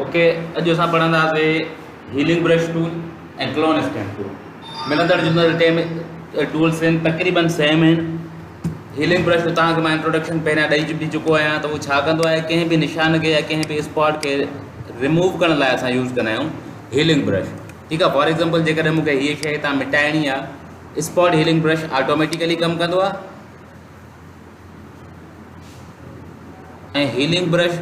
Okay, अॼु असां पढ़ंदासीं हीलिंग ब्रश टूल ऐं क्लोन स्टैंड टूल। मिलंदड़ जुलंदड़ टे टूल्स आहिनि, तक़रीबन सेम आहिनि। हीलिंग ब्रश जो तव्हांखे मां इंट्रोडक्शन पहिरियां ॾेई चुको आहियां त उहो छा कंदो आहे, कंहिं बि निशान खे या कंहिं बि स्पॉट खे रिमूव करण लाइ असां यूज़ कंदा आहियूं हीलिंग ब्रश। ठीकु आहे, फॉर एग्ज़ाम्पल जेकॾहिं मूंखे हीअ शइ हितां मिटाइणी आहे, स्पॉट हीलिंग ब्रश ऑटोमेटिकली कमु कंदो आहे ऐं हीलिंग ब्रश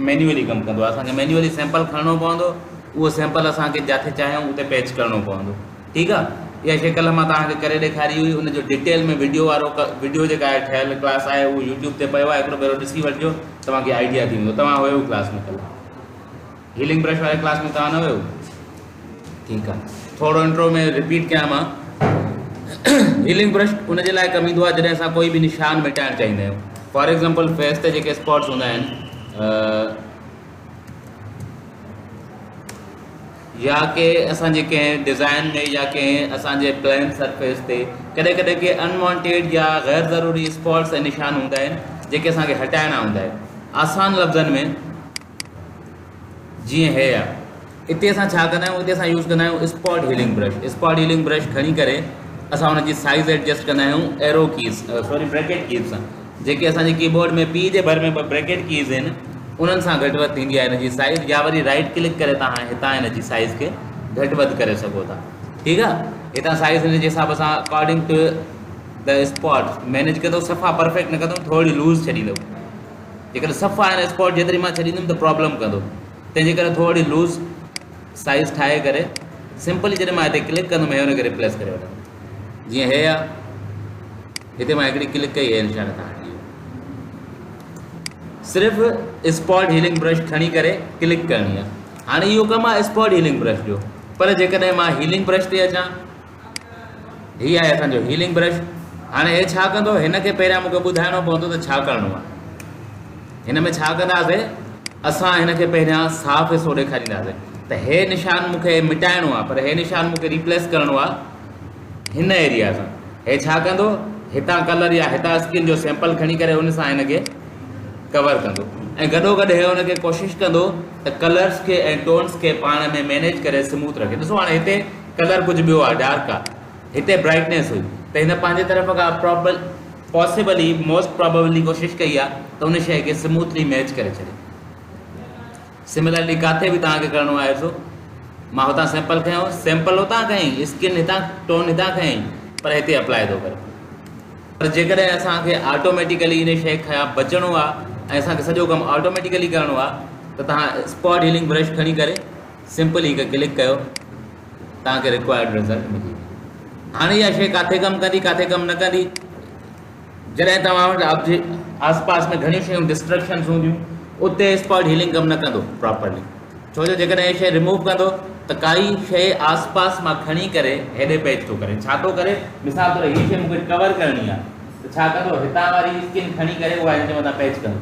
मैन्युअली कमु कंदो आहे। असांखे मैन्युअली सैंपल खणणो पवंदो, उहो सैंपल असांखे जिथे चाहियूं उते पैच करिणो पवंदो। ठीकु आहे, इहा शइ कल्ह मां तव्हांखे करे ॾेखारी हुई, उनजो डिटेल में वीडियो जेका आहे ठहियल क्लास आहे उहो यूट्यूब ते पियो आहे, हिकिड़ो भेरो ॾिसी वठिजो, तव्हांखे आइडिया थी वेंदो। तव्हां हुयो क्लास में कल्ह, हीलिंग ब्रश वारे क्लास में तव्हां न हुयो? ठीकु आहे, थोरो इंट्रो में रिपीट कयां मां। हीलिंग ब्रश उनजे लाइ कमु ईंदो आहे जॾहिं असां कोई बि निशान मिटाइणु चाहींदा आहियूं। फॉर एग्ज़ाम्पल फेस ते जेके स्पॉट्स हूंदा आहिनि या के असांजे कंहिं डिज़ाइन में या कंहिं असांजे प्लेन सरफेस ते कॾहिं कॾहिं के अनवांटेड या ग़ैर ज़रूरी स्पॉट्स ऐं निशान हूंदा आहिनि जेके असांखे हटाइणा हूंदा आहिनि। आसान लफ़्ज़नि में जीअं हे आहे, हिते असां छा कंदा आहियूं, हिते असां यूज़ कंदा आहियूं spot healing brush. Spot healing brush खणी करे असां हुनजी साइज़ एडजस्ट कंदा आहियूं एरो कीज़ ब्रैकेट कीज़ सां। जेके असांजे कीबोर्ड में पी जे भर में ब्रैकेट कीज़ आहिनि उन्हनि सां घटि वधि थींदी आहे हिन जी साइज़, या वरी राइट क्लिक करे तव्हां हितां हिन जी साइज़ खे घटि वधि करे सघो था। ठीकु आहे, हितां साइज़ हिन जे हिसाब सां according to the spot manage कंदो। सफ़ा परफेक्ट न कंदो, थोरी लूज़ छॾींदो। जेकॾहिं सफ़ा हिन स्पॉट जेतिरी मां छॾींदुमि त प्रॉब्लम कंदो, तंहिंजे करे थोरी लूज़ साइज़ ठाहे करे सिंपली जॾहिं मां हिते क्लिक कंदुमि हे हुनखे रिप्लेस करे वठंदुमि। जीअं हे आहे, हिते मां हिकिड़ी क्लिक कई आहे निशान तव्हां सिर्फ़ु स्पॉट हीलिंग ब्रश खणी करे क्लिक करणी आहे। हाणे इहो कमु आहे स्पॉट हीलिंग ब्रश जो, पर जेकॾहिं मां हीलिंग ब्रश ते अचां, हीअ आहे असांजो हीलिंग ब्रश। हाणे हे छा कंदो, हिन खे पहिरियां मूंखे ॿुधाइणो पवंदो त छा करिणो आहे। हिन में छा कंदासीं, असां हिन खे पहिरियां साफ़ हिसो ॾेखारींदासीं त हे निशान मूंखे मिटाइणो आहे, पर हे निशान मूंखे रिप्लेस करिणो आहे हिन एरिया सां। हे छा कंदो, हितां कलर या हितां स्किन जो सैंपल खणी करे हुन सां हिन खे कवर कंदो ऐं गॾोगॾु हे हुनखे कोशिशि कंदो त कलर्स खे ऐं टोन्स खे पाण में मैनेज करे स्मूथ रखे। ॾिसो हाणे हिते कलर कुझु ॿियो आहे, डार्क आहे, हिते ब्राइटनेस हुई, त हिन पंहिंजे तरफ़ खां पॉसिबली मोस्ट प्रोबेबली कोशिशि कई आहे त हुन शइ खे स्मूथली मैच करे छॾे। सिमिलरली किथे बि तव्हांखे करिणो आहे, ॾिसो मां हुतां सैंपल खयों, सैंपल हुतां खयईं, स्किन हितां, टोन हितां खयईं, पर हिते अप्लाई थो करे। पर जेकॾहिं असांखे ऑटोमेटिकली इन शइ खां बचणो आहे ऐं असांखे सॼो कमु ऑटोमेटिकली करिणो आहे त तव्हां स्पॉट हीलिंग ब्रश खणी करे सिंपली हिकु क्लिक कयो, तव्हांखे रिक्वायर्ड रिज़ल्ट मिली वेंदो। हाणे इहा शइ किथे कमु कंदी, किथे कमु न कंदी, जॾहिं तव्हां वटि आसपास में घणियूं शयूं डिस्ट्रक्शन्स हूंदियूं उते स्पॉट हीलिंग कमु न कंदो प्रॉपरली। छो जो जेकॾहिं इहा शइ रिमूव कंदो त काई शइ आसपास मां खणी करे हेॾे पेच थो करे। छा थो करे, मिसाल तौरु हीअ शइ मूंखे कवर करणी आहे त छा कंदो, हितां वारी स्किन खणी करे उहा हिन जे मथां पैच कंदो,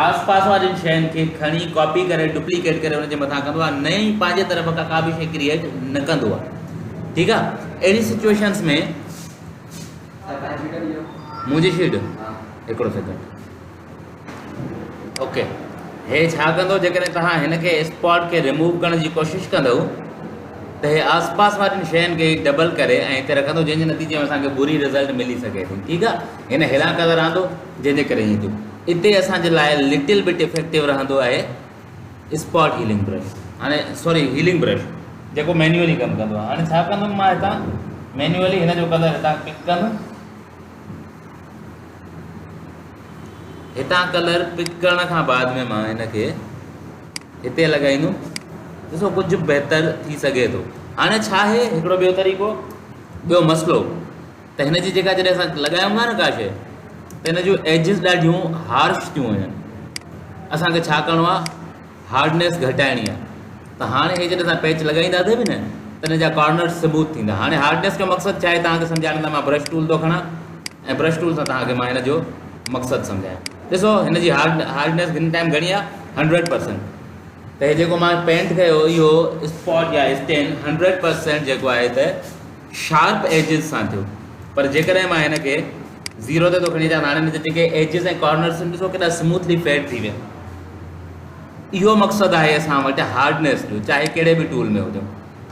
आसपास वारियुनि शयुनि खे खणी कॉपी करे डुप्लीकेट करे हुनजे मथां कंदो आहे, नई पंहिंजे तरफ़ खां का बि शइ क्रिएट न कंदो आहे। ठीकु आहे, अहिड़ी सिचुएशन्स में मुंहिंजी शीट हिकिड़ो सेकेंड, ओके, हे छा कंदो, जेकॾहिं तव्हां हिन खे स्पॉट खे रिमूव करण जी कोशिशि कंदव त हे आसपास वारियुनि शयुनि खे डबल करे ऐं हिते रखंदो, जंहिंजे नतीजे में असांखे बुरी रिज़ल्ट मिली सघे थी। ठीकु आहे, हिन हिला करे रहंदो, जंहिंजे करे ईअं थियो। हिते असांजे लाइ लिटिल बिट इफेक्टिव रहंदो आहे स्पॉट हीलिंग ब्रश। हाणे सॉरी हीलिंग ब्रश जेको मैन्युअली कमु कंदो आहे। हाणे छा कंदुमि मां, हितां मैन्युअली हिन जो कलर हितां पिक कंदुमि, हितां कलर पिक करण खां बाद में मां हिन खे हिते लॻाईंदुमि। ॾिसो कुझु बहितर थी सघे थो। हाणे छा आहे, हिकिड़ो ॿियो तरीक़ो, ॿियो मसइलो, त हिन जी जेका जॾहिं असां लॻायूं था न का शइ, त हिन जूं एजिस ॾाढियूं हार्श थियूं हुजनि। असांखे छा करिणो आहे, हार्डनेस घटाइणी आहे। त हाणे हे जॾहिं असां पैच लॻाईंदासीं बि न त हिन जा कॉर्नर्स स्मूथ थींदा। हाणे हार्डनेस जो मक़सदु छा आहे, तव्हांखे सम्झाईंदा, मां ब्रश टूल थो खणा ऐं ब्रश टूल सां तव्हांखे मां हिन जो मक़सदु सम्झायां। ॾिसो हिन जी हार्डनेस हिन टाइम घणी आहे, 100%। त हे जेको मां पेंट कयो इहो स्पॉट या स्टेन 100% जेको आहे त शार्प एजिस सां थियो। पर जेकॾहिं मां हिन खे 0 ते थो खणी अचां, हाणे हिन जे जेके एजिस ऐं कॉर्नर्स आहिनि ॾिसो केॾा स्मूथली फेड थी विया। इहो मक़सदु आहे असां वटि हार्डनेस जो, चाहे कहिड़े बि टूल में हुजो।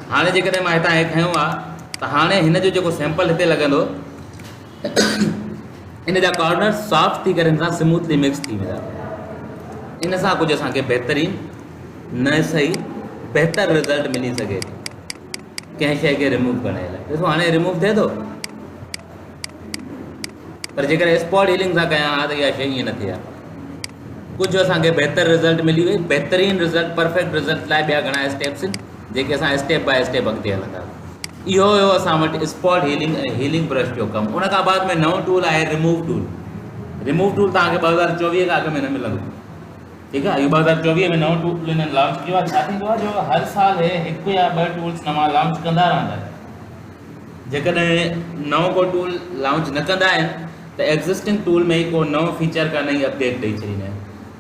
हाणे जेकॾहिं मां हितां हे खयों आहे त हाणे हिन जो जेको सैंपल हिते लॻंदो, इन जा कॉर्नर सॉफ्ट थी करे हिन सां स्मूथली मिक्स थी वेंदा। इन सां कुझु असांखे बहितरीन न सही बहितर रिज़ल्ट मिली सघे थी कंहिं शइ खे रिमूव करण लाइ। ॾिसो हाणे रिमूव थिए थो, पर जेकर स्पॉट हीलिंग सां कयां हा त इहा शइ ईअं न थिए हा। कुझु असांखे बहितर रिज़ल्ट मिली वई, बहितरीन रिज़ल्ट, परफेक्ट रिज़ल्ट लाइ ॿिया घणा स्टेप्स आहिनि जेके असां स्टेप बाय स्टेप अॻिते हलंदा। इहो हुयो असां वटि स्पॉट हीलिंग ऐं हीलिंग ब्रश जो कमु। उन खां बाद में नओं टूल आहे रिमूव टूल। रिमूव टूल तव्हांखे 2024 खां अॻु में न मिलंदो, ठीकु आहे। इहो 2024 में नओं टूल हिननि लॉन्च कयो आहे। छा थींदो आहे जो हर साल हे 1 या 2 टूल्स नवां लॉन्च कंदा रहंदा आहिनि। जेकॾहिं नओं को टूल लॉन्च न कंदा आहिनि त एग्ज़िस्टिंग टूल में ई को नओं फीचर का नई अपडेट ॾेई छॾींदा आहिनि।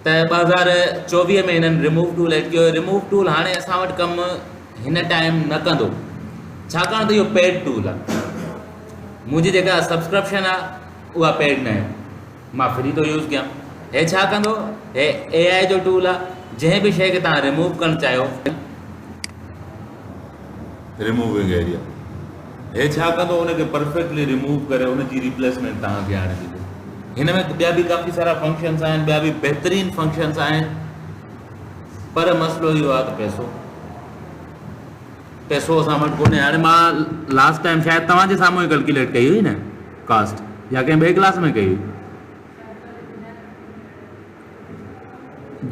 त 2024 में हिननि रिमूव टूल एड कयो। रिमूव टूल हाणे असां वटि कमु हिन टाइम न कंदो, छाकाणि त इहो पेड टूल आहे। मुंहिंजी जेका सब्सक्रिप्शन आहे उहा पेड न आहे, मां फ्री थो यूज़ कयां। हे छा कंदो, हे AI जो टूल आहे। जंहिं बि शइ खे तव्हां रिमूव करणु चाहियो, रिमूविंग एरिया, हे छा कंदो, उनखे परफेक्टली रिमूव करे उनजी रिप्लेसमेंट तव्हांखे हाणे ॾींदो। हिन में ॿिया बि काफ़ी सारा फंक्शन्स आहिनि, ॿिया बि बहितरीन फंक्शन्स आहिनि, पर मसइलो इहो आहे त पैसो असां वटि कोन्हे। हाणे मां लास्ट टाइम शायदि तव्हांजे साम्हूं ई कैलकुलेट कई हुई न कास्ट, या कंहिं ॿिए क्लास में कई हुई।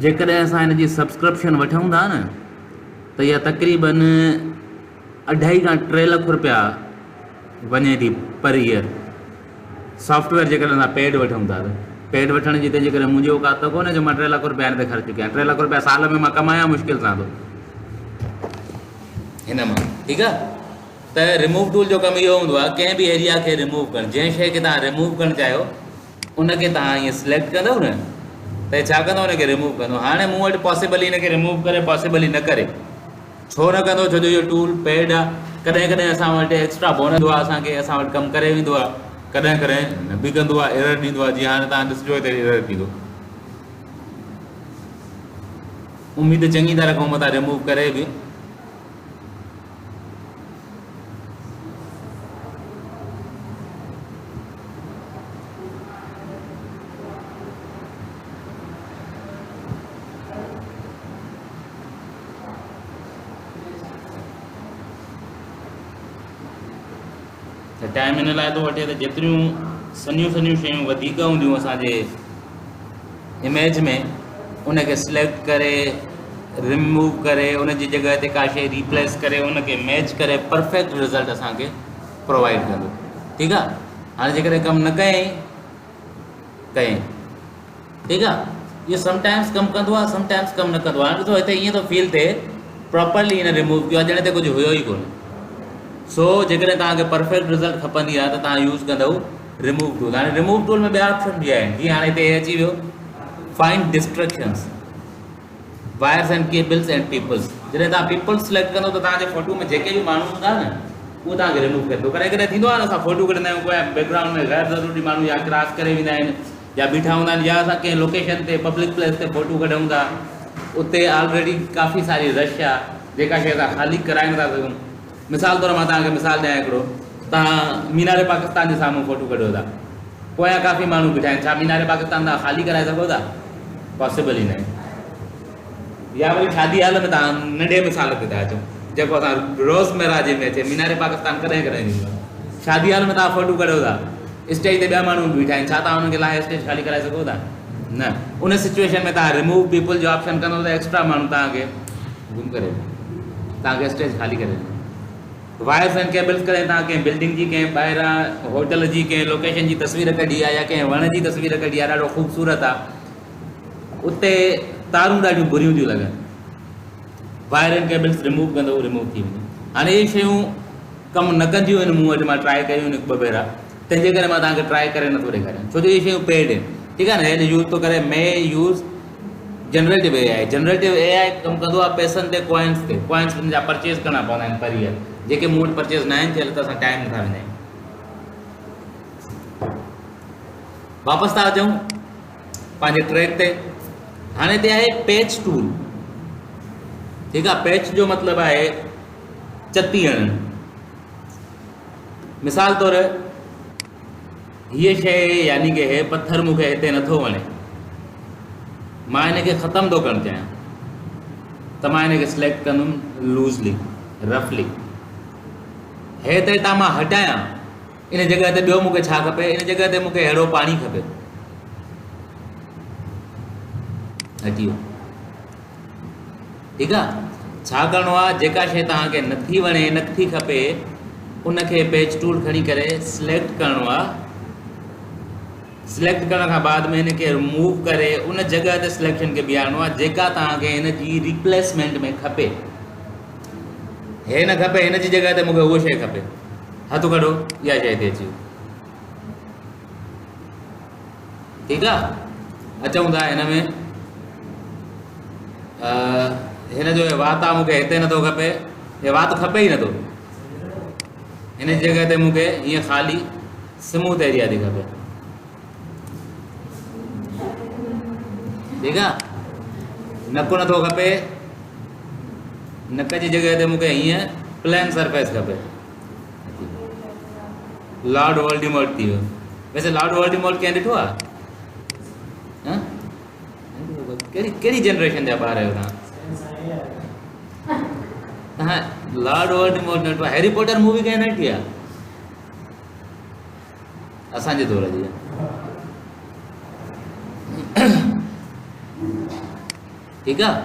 जेकॾहिं असां हिन जी सब्सक्रिप्शन वठूं था न त इहा तक़रीबन 2.5 खां 3 लख रुपया वञे थी पर ईयर। सॉफ्टवेयर जेकॾहिं असां पेड वठूं था त पेड वठण जी त जेकॾहिं मुंहिंजी औकात त कोन्हे जो मां 3 लख रुपया हिन ते ख़र्चु कयां। 3 लख रुपया साल में मां कमायां मुश्किल सां थो हिन मां, ठीकु आहे। त रिमूव टूल जो कमु इहो हूंदो आहे, कंहिं बि एरिया खे रिमूव करणु। जंहिं शइ खे तव्हां रिमूव करणु चाहियो उनखे तव्हां ईअं सिलेक्ट कंदव न त छा कंदो, हुनखे रिमूव कंदो। हाणे मूं वटि पॉसिबल ई हिनखे रिमूव करे पॉसिबल ई न करे। छो न कंदो, छो जो इहो टूल पेड आहे। कॾहिं कॾहिं असां वटि एक्स्ट्रा बोनस ईंदो आहे, असांखे असां वटि कमु करे वेंदो आहे, कॾहिं कॾहिं न बि कंदो आहे, एरर ॾींदो आहे। जीअं हाणे तव्हां ॾिसिजो हिते एरर ॾींदो। उमेद चङी तरह खां मथां रिमूव करे बि त टाइम हिन लाइ थो वठे त जेतिरियूं सन्हियूं शयूं वधीक हूंदियूं असांजे इमेज में, उनखे सिलेक्ट करे रिमूव करे उनजी जॻह ते का शइ रिप्लेस करे उनखे मैच करे परफेक्ट रिज़ल्ट असांखे प्रोवाइड कंदो, ठीकु आहे। हाणे जेकॾहिं कमु न कयईं, ठीकु आहे। इहो समटाइम्स कमु कंदो आहे, समटाइम्स कमु न कंदो आहे। हाणे ॾिसो हिते ईअं थो फील थिए प्रॉपरली हिन रिमूव कयो आहे, ॼण ते कुझु हुयो ई कोन्हे। सो जेकॾहिं तव्हांखे परफेक्ट रिज़ल्ट खपंदी आहे त तव्हां यूज़ कंदव रिमूव टूल। हाणे रिमूव टूल में ॿिया ऑप्शन बि आहिनि, जीअं हाणे हिते अची वियो find distractions, wires and cables and peoples. जॾहिं तव्हां पीपल्स सिलेक्ट कंदो त तव्हांजे फोटो में जेके बि माण्हू हूंदा न उहो तव्हांखे रिमूव करे थो। कॾहिं कॾहिं थींदो आहे न असां फोटो कढंदा आहियूं, कोई बैकग्राउंड में गैर ज़रूरी माण्हू या क्रॉस करे वेंदा आहिनि या बीठा हूंदा आहिनि, या असां कंहिं लोकेशन ते पब्लिक प्लेस ते फोटो कढूं था, उते ऑलरेडी काफ़ी सारी रश आहे, जेका शइ असां ख़ाली कराए नथा सघूं। मिसाल तौरु मां तव्हांखे मिसाल ॾियां हिकिड़ो, तव्हां मीनारे पाकिस्तान जे साम्हूं फोटो कढो था, पोयां काफ़ी माण्हू बीठा आहिनि, छा मीनारे पाकिस्तान तव्हां ख़ाली कराए सघो था? पॉसिबल ई न आहे। या वरी शादी हाल में तव्हां नंढे मिसाल ते था अचो, जेको असां रोज़मर्रा जे में अचे, मीनारे पाकिस्तान कॾहिं कॾहिं ईंदो आहे। शादी हाल में तव्हां फोटो कढो था, स्टेज ते ॿिया माण्हू बीठा आहिनि, छा तव्हां हुनखे लाइ स्टेज ख़ाली कराए सघो था? न। उन सिचुएशन में तव्हां रिमूव पीपल जो ऑप्शन कंदो त एक्स्ट्रा माण्हू तव्हांखे गुम करे, तव्हांखे स्टेज ख़ाली करे। वायर्स एंड केबल्स करे तव्हां कंहिं बिल्डिंग जी, कंहिं ॿाहिरां होटल जी, कंहिं लोकेशन जी तस्वीर कढी आहे या कंहिं वण जी तस्वीर कढी आहे, ॾाढो ख़ूबसूरत आहे, उते तारूं ॾाढियूं बुरियूं थियूं लॻनि, वायर एंड केबल्स रिमूव कंदो, रिमूव थी वेंदियूं। हाणे इहे शयूं कमु न कंदियूं आहिनि, मूं वटि मां ट्राए कयूं आहिनि 2 भेरा, तंहिंजे करे मां तव्हांखे ट्राए करे नथो ॾेखारियां, छो जो इहे शयूं पेड आहिनि, ठीकु आहे न। हेॾे यूज़ थो करे मे use generative AI। Generative AI कमु कंदो आहे पैसनि ते, कॉइन्स ते। कॉइन्स जा परचेज़ करणा पवंदा आहिनि पर ईयर, जेके मूं वटि परचेज़ न आहिनि थियल त असां टाइम नथा विञायूं। वापसि था अचूं पंहिंजे ट्रैक ते। हाणे हिते आहे पेज टूल। ठीक है। पैच जो मतलब है चती हणण। मिसाल तौर ये शइ यानी कि हे पत्थर मूंखे हिते नथो वणे, मां हिनखे ख़तमु थो करणु चाहियां, त मां हिनखे सिलेक्ट कंदुमि लूज़ली, रफली। हे त हितां मां हटायां, इन जॻह ते ॿियो मूंखे छा खपे, इन जॻह ते मूंखे अहिड़ो पाणी खपे, हटी वियो। ठीकु आहे। छा करिणो आहे, जेका शइ तव्हांखे नथी वणे, नथी खपे, उनखे पेच टूल खणी करे सिलेक्ट करिणो आहे। सिलेक्ट करण खां बाद में हिनखे रिमूव करे उन जॻह ते सिलेक्शन खे बीहारणो आहे जेका तव्हांखे हिन जी रिप्लेसमेंट में खपे। हे न खपे, हिन जी जॻह ते मूंखे उहा शइ खपे, हथु कढो, इहा शइ ते अची। ठीकु आहे। अचूं था हिन में, हिन जो वात आहे, मूंखे हिते नथो खपे, हे वात खपे ई नथो, हिन जी जॻह ते मूंखे हीअं ख़ाली स्मूथ एरिया थी खपे। ठीकु आहे। नकु नथो खपे, नक जी जॻह ते मूंखे हीअं प्लेन सरफेस खपे। लॉर्ड वोल्डेमॉर्ट थी वियो। वैसे लॉर्ड वोल्डेमॉर्ट कंहिं ॾिठो आहे? कहिड़ी जनरेशन जा ॿार आहियो तव्हां? लॉर्ड वोल्डेमॉर्ट ॾिठो आहे? हैरी पॉटर मूवी कंहिं न ॾिठी आहे? असांजे दौर जी आहे। ठीकु आहे।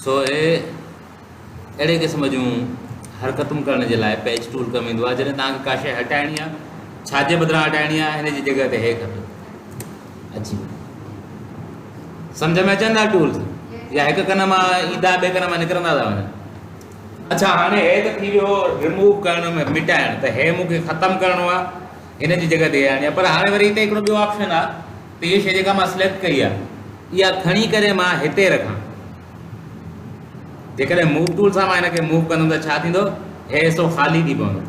सो हे अहिड़े क़िस्म जूं हरकतूं करण जे लाइ पैच टूल कमु ईंदो आहे। जॾहिं तव्हांखे का शइ हटाइणी आहे, छाजे बदिरां हटाइणी आहे, हिन जी जॻह ते हे खपे, अची सम्झ में अचनि था टूल्स, या हिकु कन मां ईंदा ॿिए कन मां निकिरंदा था वञनि। अच्छा, हाणे हे त थी वियो रिमूव करण में, मिटाइण। त हे मूंखे ख़तमु करिणो आहे, हिन जी जॻह ते आणणी आहे। पर हाणे वरी हिते हिकिड़ो ॿियो ऑप्शन आहे, त इहा शइ जेका मां सिलेक्ट कई आहे, इहा खणी करे मां हिते रखां। जेकॾहिं मूव टूल सां मां हिनखे मूव कंदुमि त छा थींदो, हे हिसो ख़ाली थी पवंदो।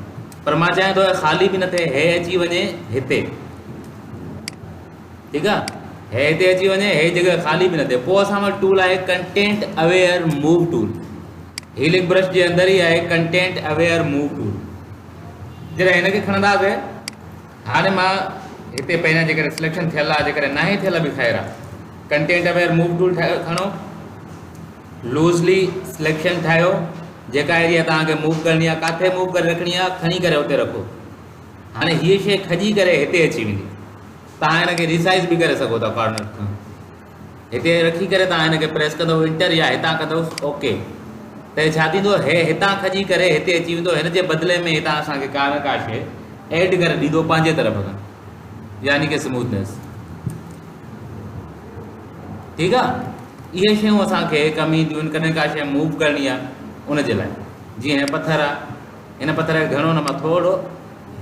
पर मां चाहियां थो ख़ाली बि न थिए, हे अची वञे हिते। ठीकु आहे। हे हिते अची वञे, हे जॻह ख़ाली बि न थिए। पोइ असां वटि टूल आहे content aware move tool. Healing brush जे अंदरि ई आहे कंटेंट अवेयर मूव टूल। जॾहिं हिनखे खणंदासीं, हाणे मां हिते पहिरियां जेकॾहिं सिलेक्शन थियल आहे, जेकॾहिं न ई थियल बि ख़ैरु आहे, कंटेंट अवेयर मूव टूल खणो, लूज़ली सिलेक्शन ठाहियो, जेका एरिया तव्हांखे मूव करणी आहे, किथे मूव करे रखणी आहे, खणी करे उते रखो। हाणे हीअ शइ खॼी करे हिते अची वेंदी। तव्हां हिनखे रिसाइज़ बि करे सघो था कॉर्नर खां। हिते रखी करे तव्हां हिनखे प्रेस कंदव इंटर, या हितां कंदव ओके, त छा थींदो, हे हितां खॼी करे हिते अची वेंदो। हिन जे बदिले में हितां असांखे का न का शइ एड करे ॾींदो पंहिंजे तरफ़ खां, यानी कि स्मूथनेस। ठीकु आहे। इहे शयूं असांखे कमु ईंदियूं आहिनि कॾहिं का शइ मूव करणी आहे उन जे लाइ। जीअं हे पथर आहे, हिन पथर खे घणो न मां थोरो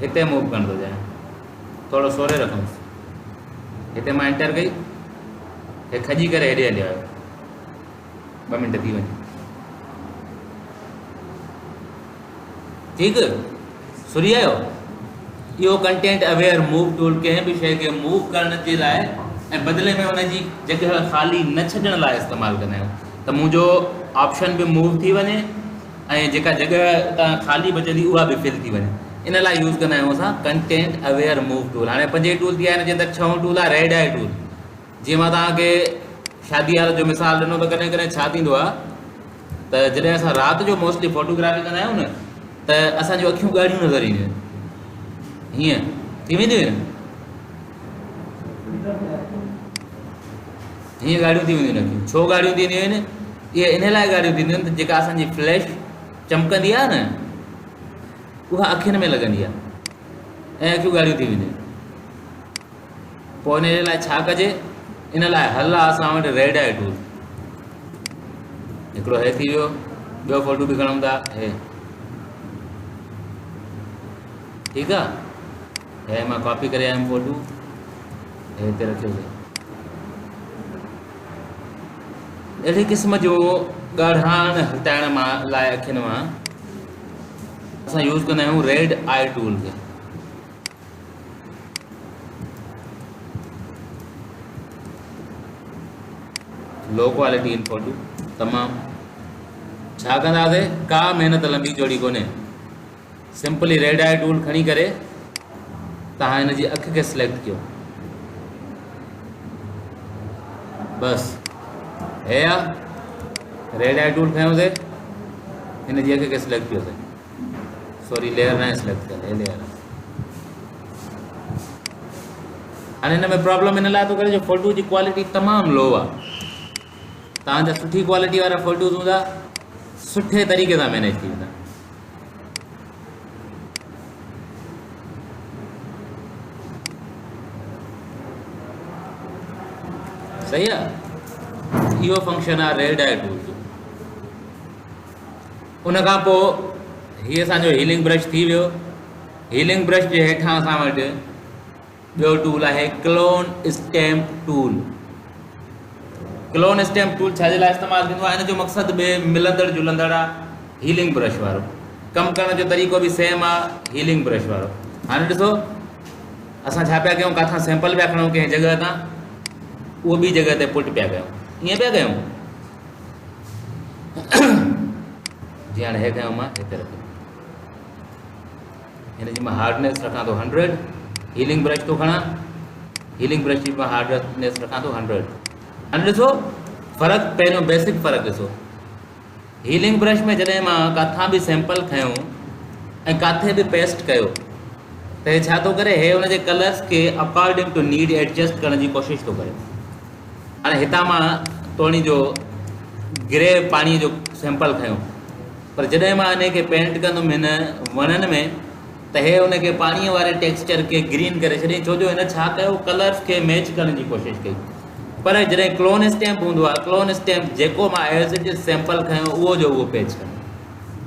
हिते मूव कंदो चाहियां, थोरो सोरे रखुसि। हिते मां एंटर कई, हे खॼी करे हेॾे हलियो आयो, 2 मिंट थी वञे। ठीकु, सुरी आयो। इहो कंटेंट अवेयर मूव टूल कंहिं बि शइ खे मूव करण जे लाइ ऐं बदिले में हुनजी जॻह ख़ाली न छॾण लाइ इस्तेमालु कंदा आहियूं, त मुंहिंजो ऑप्शन बि मूव थी वञे ऐं जेका जॻह तां ख़ाली बचंदी उहा बि फिल थी वञे। इन लाइ यूज़ कंदा आहियूं असां कंटेंट अवेयर मूव टूल। हाणे 5 टूल थी विया, हिन जे अंदरि 6 टूल आहे रेड आई टूल। जीअं मां तव्हांखे शादी वारो जो मिसाल ॾिनो, त कॾहिं कॾहिं छा थींदो आहे, त जॾहिं असां राति जो मोस्टली फोटोग्राफी कंदा आहियूं न, त असांजूं अखियूं ॻाढ़ियूं नज़र ईंदियूं आहिनि, हीअं थी वेंदियूं आहिनि, हीअं ॻाढ़ियूं थी वेंदियूं आहिनि। छो ॻाढ़ियूं थींदियूं आहिनि? इहे इन लाइ ॻाढ़ियूं थींदियूं आहिनि त जेका असांजी फ्लैश चमकंदी आहे न, उहा अखियुनि में लॻंदी आहे ऐं अखियूं ॻाढ़ियूं थी वेंदियूं आहिनि। पोइ इन जे लाइ छा कजे? इन लाइ हल आहे असां वटि रेड आई टूल। हिकिड़ो हे थी वियो, ॿियो फोटो बि खणूं था, हे ठीकु आहे। हे मां कॉपी करे आयुमि फोटो, हे हिते रखियोसीं। अहिड़े क़िस्म जो ॻाढ़ाण हटाइण लाइ अखियुनि मां असां यूज़ कंदा आहियूं रेड आई टूल खे। लो क्वालिटी इन फोटो, तमामु छा कंदासीं, का महिनत लंबी चौड़ी कोन्हे, सिंपली रेड आई टूल खणी करे तव्हां हिन जी अखि खे सिलेक्ट कयो, बस हे आहे रेड आई टूल खयोंसीं, हिन जी अखि खे सिलेक्ट कयोसीं, सॉरी लेयर न सिलेक्ट कयो, हे लेयर। हाणे हिन में प्रॉब्लम हिन लाइ थो करे जो फ़ोटो जी क्वालिटी तमामु लो आहे। तव्हांजा सुठी क्वालिटी वारा फ़ोटोज़ हूंदा सुठे तरीक़े सां मैनेज थी वेंदा। सही आहे, इहो फंक्शन आहे रेड आई टूल जो। उन खां पोइ हीअ असांजो हीलिंग ब्रश थी वियो। हीलिंग ब्रश जे हेठां असां वटि ॿियो टूल आहे clone stamp tool. Clone stamp tool छाजे लाइ इस्तेमालु थींदो आहे? हिन जो मक़सदु बि मिलंदड़ जुलंदड़ आहे हीलिंग ब्रश वारो, कमु करण जो तरीक़ो बि सेम आहे हीलिंग ब्रश वारो। हाणे ॾिसो असां छा पिया कयूं, किथां सैंपल पिया खणूं कंहिं जॻह तां, उहो ॿी जॻह ते पुट पिया कयूं, ईअं पिया कयूं। जीअं हाणे हे कयूं, मां हिते रखियो, हिन जी मां हार्डनेस रखां थो 100, हीलिंग ब्रश थो खणा, हीलिंग ब्रश जी मां हार्डनेस रखां थो 100। हाणे ॾिसो फ़र्क़ु, पहिरियों बेसिक फ़र्क़ु ॾिसो, हीलिंग ब्रश में जॾहिं मां किथां बि सैंपल खयूं ऐं किथे बि पेस्ट कयो त हे छा थो करे, हे हुनजे कलर्स खे अकॉर्डिंग टू नीड एडजस्ट करण जी कोशिशि थो करे। हाणे हितां मां तोणी जो ग्रे पाणी जो सैंपल खयूं, पर जॾहिं मां हिन खे पेंट कंदुमि हिन वणनि में त हे हुनखे पाणीअ वारे टेक्सचर खे ग्रीन करे छॾियईं, छो जो हिन छा कयो, कलर्स खे मैच करण जी कोशिशि कई। पर जॾहिं क्लोन स्टैम्प हूंदो आहे, क्लोन स्टैम्प जेको मां एज़ इट इज़ सैंपल खयो उहो जो उहो पेज कंदो,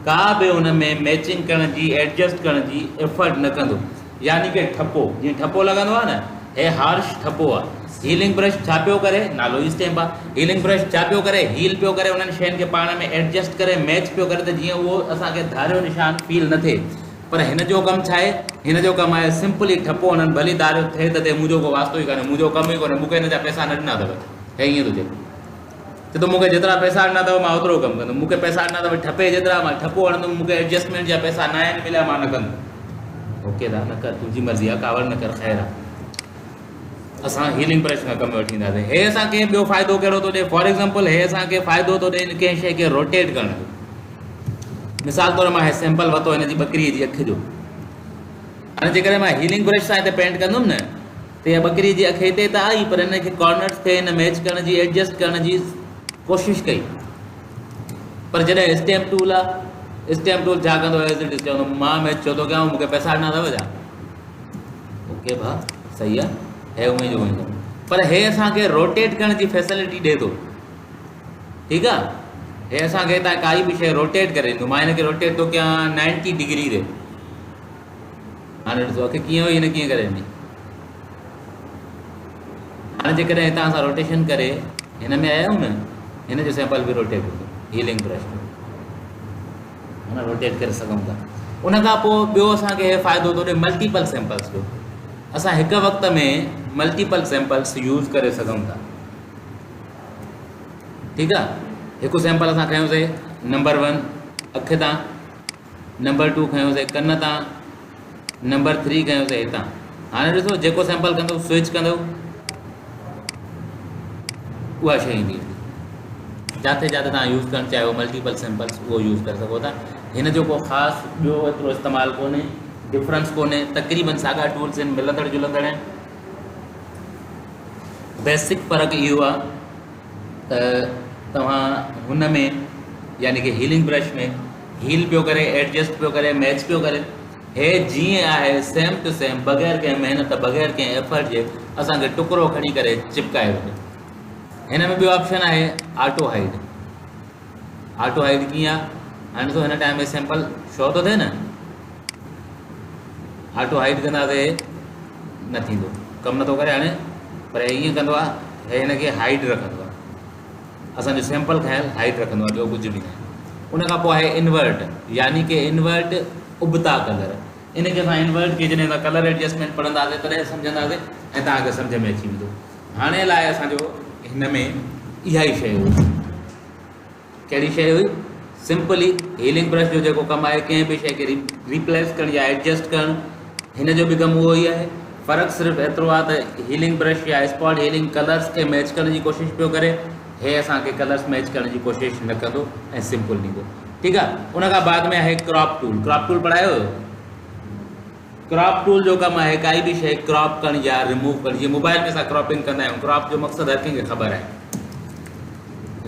का बि हुन में मैचिंग करण जी एडजस्ट करण जी एफर्ट न कंदो। यानी कि ठपो, जीअं ठपो लॻंदो आहे न, हे हार्श ठपो आहे। हीलिंग ब्रश छा पियो करे, नालो ई स्टैम्प आहे, हीलिंग ब्रश छा पियो करे, हील पियो करे, उन्हनि शयुनि खे पाण में एडजस्ट करे मैच पियो करे त जीअं उहो असांखे धारियो निशान फील न थिए। पर हिन जो कमु छा आहे, हिन जो कमु आहे सिंपली ठपो हुननि भली धारियो थिए त मुंहिंजो को वास्तो ई कान्हे, मुंहिंजो कमु ई कोन्हे, मूंखे हिन जा पैसा न ॾिना अथव, हे ईअं थो चए, चए थो मूंखे जेतिरा पैसा ॾिना अथव मां ओतिरो कमु कंदुमि, मूंखे पैसा ॾिना अथव ठपे जेतिरा मां ठपो हणंदुमि, मूंखे एडजस्टमेंट जा पैसा न आहिनि मिलिया मां न कंदुमि। ओके दा, न कर, तुंहिंजी मर्ज़ी आहे, कावड़ न कर, ख़ैर आहे। असां हीलिंग ब्रश खां कमु वठी ईंदासीं। हे असांखे ॿियो फ़ाइदो कहिड़ो थो ॾिए, फॉर एग्ज़ाम्पल हे असांखे फ़ाइदो थो ॾिए कंहिं शइ खे रोटेट करण जो। मिसाल तौरु मां हे सैंपल वरितो हिन जी ॿकरीअ जी अखि जो, हाणे जेकॾहिं मां हीलिंग ब्रश सां हिते पेंट कंदुमि न त इहा ॿकरीअ जी अखि हिते त आई, पर हिन खे कॉर्नर्स खे हिन मैच करण जी एडजस्ट करण जी कोशिशि कई। पर जॾहिं स्टैम्प टूल आहे, स्टैम्प टूल छा कंदो, एज़ इट इज़ चवंदो मां मैच छो थो कयां, मूंखे पैसा ॾिना अथव छा? ओके भाउ, सही आहे, हे उहो ई जो उहो। पर हे असांखे रोटेट करण जी फैसिलिटी ॾिए थो, ठीकु आहे। हे असांखे हितां काई बि शइ रोटेट करे ॾींदो। मां हिनखे रोटेट थो कयां 90 डिग्री ते, हाणे ॾिसो अखि कीअं हुई, हिन कीअं करे ॾिनी। हाणे जेकॾहिं हितां असां रोटेशन करे हिन में आया आहियूं न, हिन जो सैंपल बि रोटेट हूंदो हीलिंग ब्रश में, हाणे रोटेट करे सघूं था। उन खां पोइ ॿियो असांखे हे फ़ाइदो थो ॾिए मल्टीपल सैंपल्स जो। असां हिकु वक़्त में मल्टीपल सैंपल्स यूज़ करे सघूं था, ठीकु आहे। हिकु सैंपल असां खयोंसीं नंबर 1 अखि तां, नंबर 2 खयोंसीं कन तां, नंबर 3 खयोंसीं हितां। हाणे ॾिसो जेको सैंपल कंदो स्विच कंदो उहा शइ ईंदी। जिते जिते तव्हां यूज़ करणु चाहियो मल्टीपल सैंपल्स उहो यूज़ करे सघो था। हिन जो को ख़ासि ॿियो एतिरो इस्तेमालु कोन्हे, डिफरेंस कोन्हे, तक़रीबन साॻा टूल्स आहिनि, मिलंदड़ जुलंदड़ आहिनि। बेसिक फ़र्क़ु इहो आहे त तव्हां हुन में यानी कि हीलिंग ब्रश में हील पियो करे, एडजस्ट पियो करे, मैच पियो करे, हे जीअं आहे सेम टू सेम, बग़ैर कंहिं महिनत, बग़ैर कंहिं एफर्ट जे असांखे टुकड़ो खणी करे चिपकाए वठे। हिन में ॿियो ऑप्शन आहे ऑटो हाइड। ऑटो हाइड कीअं आहे, हाणे ॾिसो हिन टाइम में सैंपल शो थो थिए न, ऑटो हाइड कंदासीं न थींदो, कमु नथो करे हाणे, पर ईअं कंदो आहे, हे हिनखे हाइड रखंदो आहे, असांजो सैंपल खयल हाइड रखंदो आहे, ॿियो कुझु बि न। उन खां पोइ आहे इन्वर्ट, यानी कि इन्वर्ट उबता कलर। इनखे असां इन्वर्ट खे जॾहिं असां कलर एडजस्टमेंट पढ़ंदासीं तॾहिं सम्झंदासीं ऐं तव्हांखे सम्झ में अची वेंदो। हाणे लाइ असांजो हिन में इहा ई शइ हुई, कहिड़ी शइ हुई, सिंपली हीलिंग ब्रश जो जेको कमु आहे कंहिं बि शइ खे रिप्लेस करणु या एडजस्ट करणु, हिन जो बि कमु उहो ई आहे। फ़र्क़ु सिर्फ़ु एतिरो आहे त हीलिंग ब्रश या स्पॉट हीलिंग कलर्स खे मैच करण जी कोशिशि पियो करे, हे असांखे कलर्स मैच करण जी कोशिशि न कंदो ऐं सिंपल ॾींदो। ठीकु आहे। उन खां बाद में आहे क्रॉप टूल। क्रॉप टूल पढ़ायो हुयो? क्रॉप टूल जो कमु आहे काई बि शइ क्रॉप करणु या रिमूव करणु। जीअं मोबाइल में असां क्रॉपिंग कंदा आहियूं, क्रॉप जो मक़सदु हर कंहिंखे ख़बर आहे।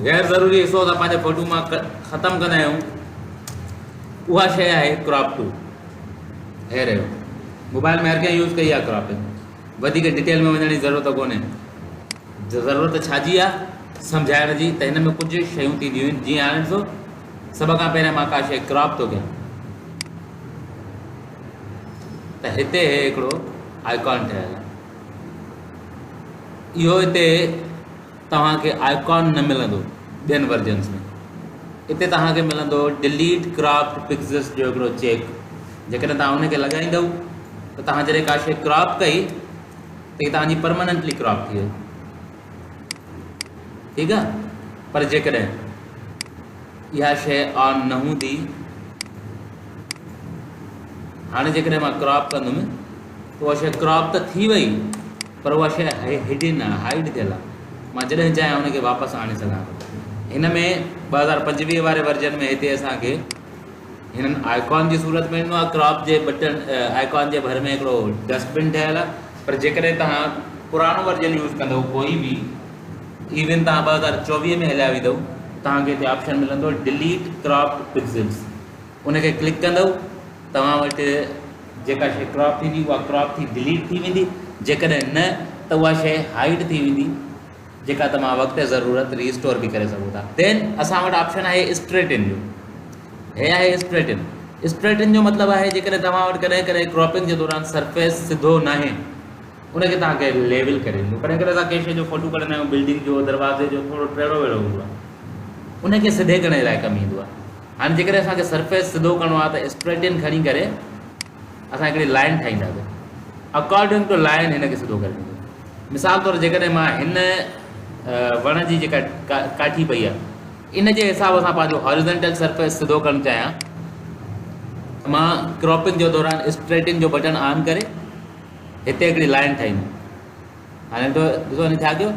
गैर ज़रूरी हिसो असां पंहिंजे फ़ोटू मां ख़तमु कंदा आहियूं, उहा शइ आहे क्रॉप टूल। हे रहियो, मोबाइल में हर कंहिं यूज़ कई आहे क्रॉपिंग, वधीक डिटेल में वञण जी ज़रूरत कोन्हे। ज़रूरत छाजी आहे सम्झाइण जी, त हिन में कुझु शयूं थींदियूं आहिनि। जीअं हाणे ॾिसो, सभ खां पहिरियों मां का शइ क्रॉप थो कयां त हिते हिकिड़ो आइकॉन ठहियलु आहे। इहो हिते तव्हांखे आइकॉन न मिलंदो ॿियनि वर्जन्स में। हिते तव्हांखे मिलंदो डिलीट क्रॉप्ड पिक्सल्स जो हिकिड़ो चेक। जेकॾहिं तव्हां हुनखे लॻाईंदव त तव्हां जॾहिं का शइ क्रॉप कई त हीअ तव्हांजी परमानेंटली क्रॉप थी वई। ठीकु आहे। पर जेकॾहिं इहा शइ ऑन न हूंदी, हाणे जेकॾहिं मां क्रॉप कंदुमि त उहा शइ क्रॉप त थी वई, पर उहा शइ हिडन आहे, हाइड थियल आहे। मां जॾहिं चाहियां हुनखे वापसि आणे सघां। हिन में 2025 वारे वर्जन में हिते असांखे हिननि आइकॉन जी सूरत में ॾिनो आहे। क्रॉप जे बटन आइकॉन जे भर में हिकिड़ो डस्टबिन ठहियलु आहे। पर जेकॾहिं तव्हां पुराणो वर्जन यूज़ कंदव, कोई बि इवन तव्हां 2024 में हलिया वेंदव, तव्हांखे हिते ऑप्शन मिलंदो डिलीट क्रॉप्ड पिक्सल्स। उनखे क्लिक कंदव, तव्हां वटि जेका शइ क्रॉप थींदी उहा क्रॉप थी डिलीट थी वेंदी। जेकॾहिं न त उहा शइ हाइड थी वेंदी, जेका तव्हां वक़्तु ज़रूरत रीस्टोर बि करे सघो था। देन असां वटि ऑप्शन आहे स्ट्रेटिन जो। हे आहे स्ट्रेटिन। स्ट्रेटिन जो मतिलबु आहे जेकॾहिं तव्हां वटि कॾहिं कॾहिं क्रॉपिंग जे दौरान सरफेस सिधो न आहे, उनखे तव्हांखे लेवल करे ॾींदो। कॾहिं कॾहिं असां कंहिं शइ जो फोटो कढंदा आहियूं, बिल्डिंग जो, दरवाज़े जो, थोरो टेढ़ो वेढ़ो हूंदो आहे, उनखे सिधे करण लाइ कमु ईंदो आहे। हाणे जेकॾहिं असांखे सरफेस सिधो करिणो आहे त स्ट्रेटिन खणी करे असां हिकिड़ी लाइन ठाहींदासीं। अकॉर्डिंग टू लाइन हिनखे सिधो करे ॾींदो। मिसाल तौरु जेकॾहिं मां हिन वण जी जेका काठी पई आहे, इन जे हिसाब सां पंहिंजो हॉरिज़ॉन्टल सरफेस सिधो करणु चाहियां, मां क्रॉपिंग जो दौरान स्ट्रेटिन जो बटन ऑन करे हिते हिकिड़ी लाइन ठाहींदुमि। हाणे ॾिसो हिन छा कयो,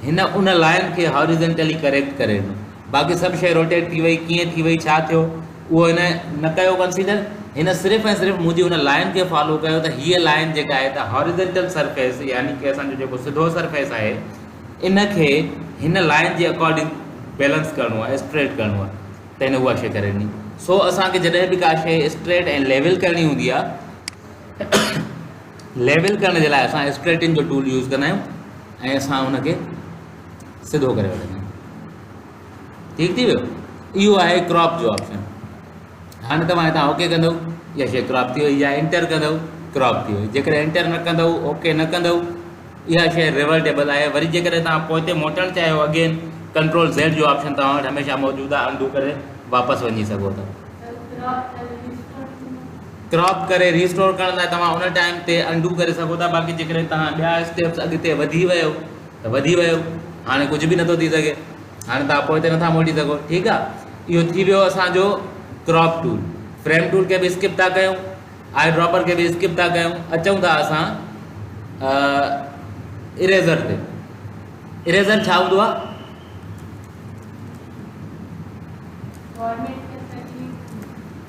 हिन उन लाइन खे हॉरिज़ॉन्टली करेक्ट करे ॾिनो। बाक़ी सभु शइ रोटेट थी वई, कीअं थी वई, छा थियो, उहो हिन न कयो कंसीडर। हिन सिर्फ़ु ऐं सिर्फ़ु मुंहिंजी हुन लाइन खे फॉलो कयो त हीअ लाइन जेका आहे त हॉरिज़ॉन्टल सरफेस, यानी कि असांजो जेको सिधो सरफेस आहे, इनखे हिन लाइन जे अकॉर्डिंग बैलेंस करिणो आहे, स्ट्रेट करिणो आहे, त हिन उहा शइ करे ॾिनी। सो असांखे जॾहिं बि का शइ स्ट्रेट ऐं लेवल करणी हूंदी आहे, लेवल करण जे लाइ असां स्ट्रेटिन जो टूल यूज़ कंदा आहियूं ऐं असां हुनखे सिधो करे वठंदा आहियूं। ठीकु थी वियो। इहो आहे क्रॉप जो ऑप्शन। हाणे तव्हां हितां ओके कंदव, इहा शइ क्रॉप थी वई, या एंटर कंदव, क्रॉप थी वई। जेकॾहिं एंटर न कंदव, ओके न कंदव, इहा शइ रिवर्टेबल आहे। वरी जेकॾहिं तव्हां पोइ मोटणु चाहियो, अगेन कंट्रोल Z जो ऑप्शन तव्हां वटि हमेशह मौजूदु आहे, अंडू करे वापसि वञी सघो था। क्रॉप करे रीस्टोर करण लाइ तव्हां उन टाइम ते अंडू करे सघो था। बाक़ी जेकॾहिं तव्हां ॿिया स्टेप्स अॻिते वधी वियो त वधी वियो, हाणे कुझु बि नथो थी सघे, हाणे तव्हां पोइ ते नथा मोटी सघो। ठीकु आहे। इहो थी वियो असांजो क्रॉप टूल। फ्रेम टूल खे बि स्किप था कयूं, आई ड्रॉपर खे बि स्किप था कयूं। अचूं था असां इरेज़र ते। इरेज़र छा हूंदो आहे?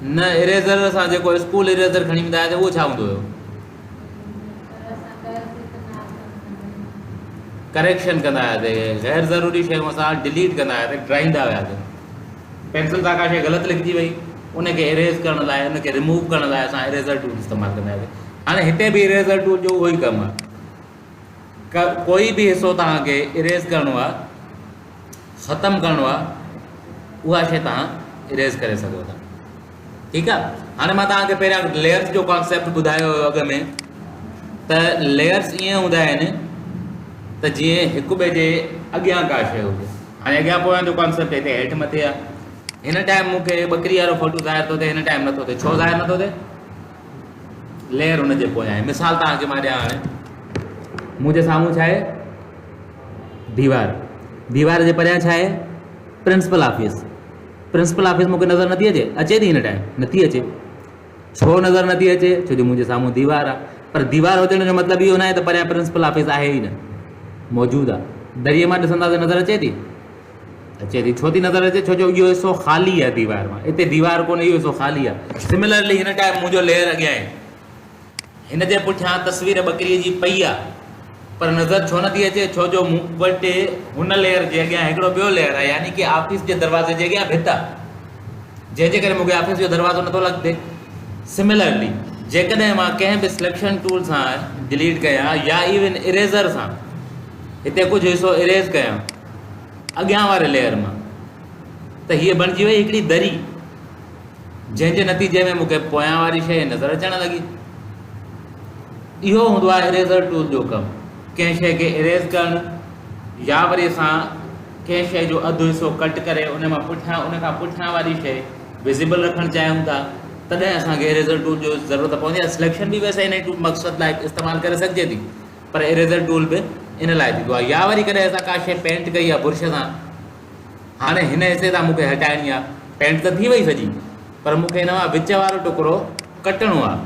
न, इरेज़र असां जेको स्कूल इरेज़र खणी वेंदा हुआसीं, उहो छा हूंदो हुयो? करेक्शन कंदा हुआसीं, गैर ज़रूरी शयूं असां डिलीट कंदा हुआसीं, ड्राईंदा हुआसीं। पेंसिल सां का शइ ग़लति लिखजी वई, उनखे इरेज़ करण लाइ, उनखे रिमूव करण लाइ असां इरेज़र टूल इस्तेमालु कंदा हुआसीं। हाणे हिते बि इरेज़र टूल जो उहो ई कमु आहे। कोई बि हिसो तव्हांखे इरेज़ करिणो आहे, ख़तमु करिणो आहे, उहा शइ तव्हां इरेज़ करे सघो था। ठीकु आहे। हाणे मां तव्हांखे पहिरियां लेयर्स जो कॉन्सेप्ट ॿुधायो हुयो अॻ में, त लेयर्स ईअं हूंदा आहिनि त जीअं हिकु ॿिए जे अॻियां का शइ हुजे। हाणे अॻियां पोयां जो कॉन्सेप्ट हिते हेठि मथे आहे। हिन टाइम मूंखे ॿकरी वारो फोटो ज़ाहिर थो थिए, हिन टाइम नथो थिए। छो ज़ाहिर नथो थिए? लेयर हुनजे पोयां आहे। मिसाल तव्हांखे मां ॾियां, हाणे मुंहिंजे साम्हूं छा आहे? दीवार। दीवार जे परियां छा आहे? Principal office. प्रिंसिपल ऑफिस मूंखे नज़र नथी अचे, अचे थी हिन टाइम नथी अचे। छो नज़र नथी अचे? छो जो मुंहिंजे साम्हूं दीवार आहे। पर दीवार हुजण जो मतिलबु इहो न आहे त परियां प्रिंसिपल ऑफिस आहे ई न, मौजूदु आहे। दरिए मां ॾिसंदासीं नज़र अचे थी? अचे थी। छो थी नज़र अचे? छो जो इहो हिसो ख़ाली आहे दीवार मां, हिते दीवार कोन्हे, इहो हिसो ख़ाली आहे। सिमिलरली हिन टाइम मुंहिंजो लेयर अॻियां आहे, हिन जे पुठियां तस्वीर ॿकरीअ जी पई आहे, पर नज़र छो नथी अचे? छो जो मूं वटि हुन लेयर जे अॻियां हिकिड़ो ॿियो लेयर आहे, यानी कि ऑफिस जे दरवाज़े जे अॻियां भित आहे, जंहिंजे करे मूंखे ऑफिस जो दरवाज़ो नथो लॻे। सिमिलरली जेकॾहिं मां कंहिं बि सिलेक्शन टूल सां डिलीट कयां या इवन इरेज़र सां हिते कुझु हिसो इरेज़ कयां अॻियां वारे लेयर मां, त हीअ बणिजी वई हिकिड़ी दरी, जंहिंजे नतीजे में मूंखे पोयां वारी शइ नज़र अचणु लॻी। इहो हूंदो आहे इरेज़र टूल जो कमु, कंहिं शइ खे इरेज़ करणु, या वरी असां कंहिं शइ जो अधु हिसो कट करे उन खां पुठियां वारी शइ विज़िबल रखणु चाहियूं था, तॾहिं असांखे इरेज़र टूल जो ज़रूरत पवंदी आहे। सिलेक्शन बि वैसे इन टूल मक़सद लाइ इस्तेमालु करे सघिजे थी, पर इरेज़र टूल बि इन लाइ थींदो आहे। या वरी कॾहिं असां का शइ पेंट कई आहे बुर्श सां, हाणे हिन हिसे तां मूंखे हटाइणी आहे, पेंट त थी वई सॼी, पर मूंखे हिन मां विच वारो टुकड़ो कटणो आहे,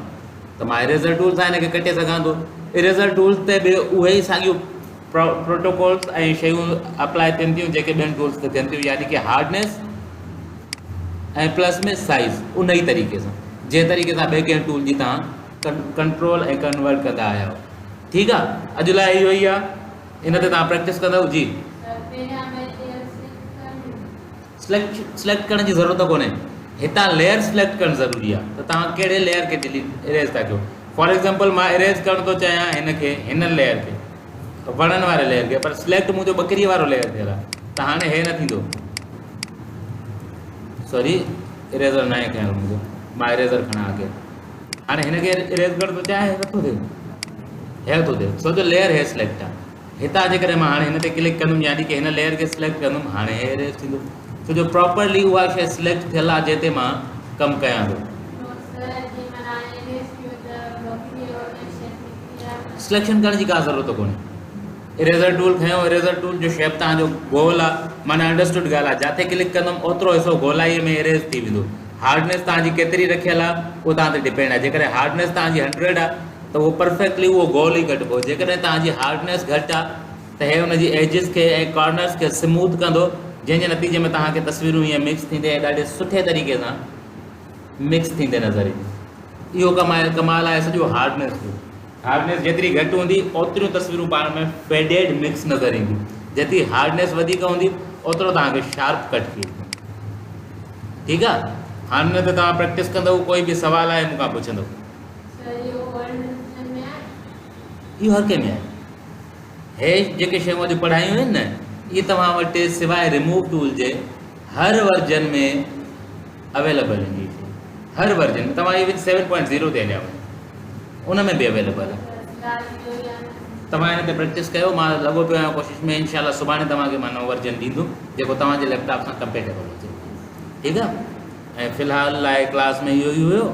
त मां इरेज़र टूल सां हिनखे कटे सघां थो। इरेज़र टूल ते बि उहे ई साॻियूं प्रोटोकॉल्स ऐं शयूं अप्लाई थियनि थियूं जेके ॿियनि टूल्स ते थियनि थियूं, यानी कि हार्डनेस ऐं प्लस में साइज़ उन ई तरीक़े सां, जंहिं तरीक़े सां ॿिए कंहिं टूल जी तव्हां कंट्रोल ऐं कन्वर्ट कंदा आया आहियो। ठीकु आहे, अॼु लाइ इहो ई आहे, इन ते तव्हां प्रैक्टिस कंदव। जी, सिलेक्ट करण जी ज़रूरत कोन्हे, हितां लेयर सिलेक्ट करणु ज़रूरी आहे, त तव्हां कहिड़े लेयर खे इरेज़ था कयो। फॉर एग्ज़ाम्पल मां इरेज़ करणु थो चाहियां हिनखे, हिन लेयर खे, वणनि वारे लेयर खे, पर सिलेक्ट मुंहिंजो ॿकरीअ वारो लेयर थियल आहे, त हाणे हे न थींदो। सॉरी, इरेज़र न आहे खयों मुंहिंजो, मां इरेज़र खणा अॻे। हाणे हिनखे इरेज़ करणु थो चाहियां, नथो थिए, हे थो थिए, छो जो लेयर हे सिलेक्ट आहे। हितां जेकॾहिं मां हाणे हिन ते क्लिक कंदुमि, यानी कि हिन लेयर खे सिलेक्ट कंदुमि, हाणे हे इरेज़ थींदो, छो जो प्रॉपरली उहा शइ सिलेक्ट थियल आहे जिते मां कमु कयां थो। सिलेक्शन करण जी का ज़रूरत कोन्हे। इरेज़र टूल खयों, इरेज़र टूल जो शेप तव्हांजो गोल आहे, माना अंडरस्टूड ॻाल्हि आहे, जिते क्लिक कंदुमि ओतिरो हिसो गोलाईअ में इरेज़ थी वेंदो। हार्डनेस तव्हांजी केतिरी रखियल आहे उहो तव्हां ते डिपेंड आहे। जेकॾहिं हार्डनेस तव्हांजी 100 आहे त उहो परफेक्टली उहो गोल ई कटिबो। जेकॾहिं तव्हांजी हार्डनेस घटि आहे त हे हुनजी एजिस खे ऐं कॉर्नर्स खे स्मूथ कंदो, जंहिंजे नतीजे में तव्हांखे तस्वीरूं हीअं मिक्स थींदे ऐं ॾाढे सुठे तरीक़े सां मिक्स थींदे नज़र ईंदी। इहो कमाल आहे सॼो हार्डनेस जो। हार्डनेस जेतिरी घटि हूंदी ओतिरियूं तस्वीरूं पाण में फेडेड मिक्स नज़र ईंदियूं, जेतिरी हार्डनेस वधीक हूंदी ओतिरो तव्हांखे शार्प कट थी वेंदो। ठीकु आहे, हाणे न त तव्हां प्रैक्टिस कंदव, कोई बि सुवाल आहे मूंखां पुछंदव। इहो हर कंहिं में आहे। हे जेके शयूं अॼु पढ़ायूं आहिनि न, इहे तव्हां वटि सवाइ रिमूव टूल जे हर वर्जन में अवेलेबल ईंदी। हर वर्जन में तव्हां इवन 7.0 ते हलिया वञो, उन में बि अवेलेबल आहे। तव्हां हिन ते प्रैक्टिस कयो, मां लॻो पियो आहियां कोशिशि में, इनशाला सुभाणे तव्हांखे मां नओं वर्जन ॾींदुमि जेको तव्हांजे लैपटॉप सां कंपेटेबल हुजे। ठीकु आहे, ऐं फ़िलहाल लाइ क्लास में इहो ई हुयो।